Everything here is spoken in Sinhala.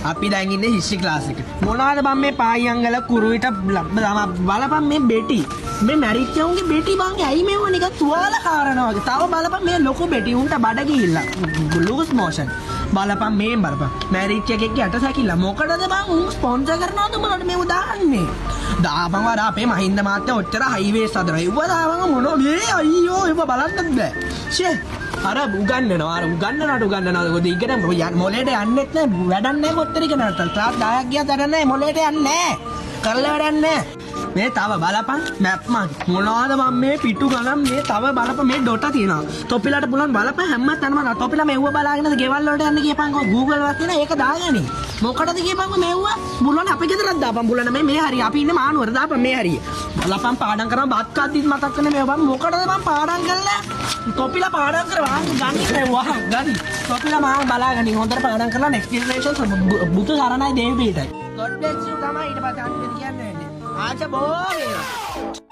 අපි දැන් ඉන්නේ හිස්ටරි ක්ලාස් එකේ. මොනවාද බං මේ පායියංගල කුරුවිට බලපන් මේ බෙටි. මේ මැරිච්ච උන්ගේ බෙටි බං ඇයි මේව නිකන් තුවාල කාරනවා වගේ. තව බලපන් මේ ලොකු බෙටි උන්ට බඩ ගිහිල්ලා. Loose motion. බලපන් මේ බලපන්. මැරිච්ච එකෙක්ගේ අට සැකිල්ල. මොකටද බං උන් ස්පොන්සර් කරනවද උඹලට මේව දාන්නේ? දාපන් වඩා අපේ මහින්ද මාත්‍ය ඔච්චර හයිවේස් හදනවා. ඒව දාපන් මොනෝ මේ අයියෝ ඒව බලන්නත් බෑ. ෂේ අර උගන්නනවා කොහොද ඉගෙන මොලේට යන්නෙත් නෑ වැඩක් නෑ කොච්චර ඉගෙනනට ක්ලාස් 10ක් ගියත් වැඩක් නෑ මොලේට යන්නේ නෑ කරලා වැඩක් නෑ මේ තව බලපන් මැප් මොනවාද මම මේ පිටු ගණන් මේ තව බලපන් මේ ඩොට තියෙනවා තොපිලට පුළුවන් බලපන් හැම තැනම තොපිලා මෙව්ව බලාගෙනද ගෙවල් වලට යන්න කියපන්කෝ Google එකක් තියෙනවා ඒක දාගනි මොකටද කියපන්කෝ මෙව්ව බුලන අපේ ගෙදරක් දාපන් බුලන මේ හරිය අපි ඉන්නේ මානුවර දාපන් මේ හරිය බලපන් පාඩම් කරා බත් කද්දිත් මතක් වෙන මේ බම් මොකටද මම පාඩම් කරලා තොපිලා පාඩම් කරවා ගන්නේ වහන් ගනි තොපිලා මම බලාගනි හොඳට පාඩම් කරලා next generation බුදු සරණයි දේව පිටයි God bless you තමයි ඊට පස්සේ අනිත් කියන්නේ ආචා බෝ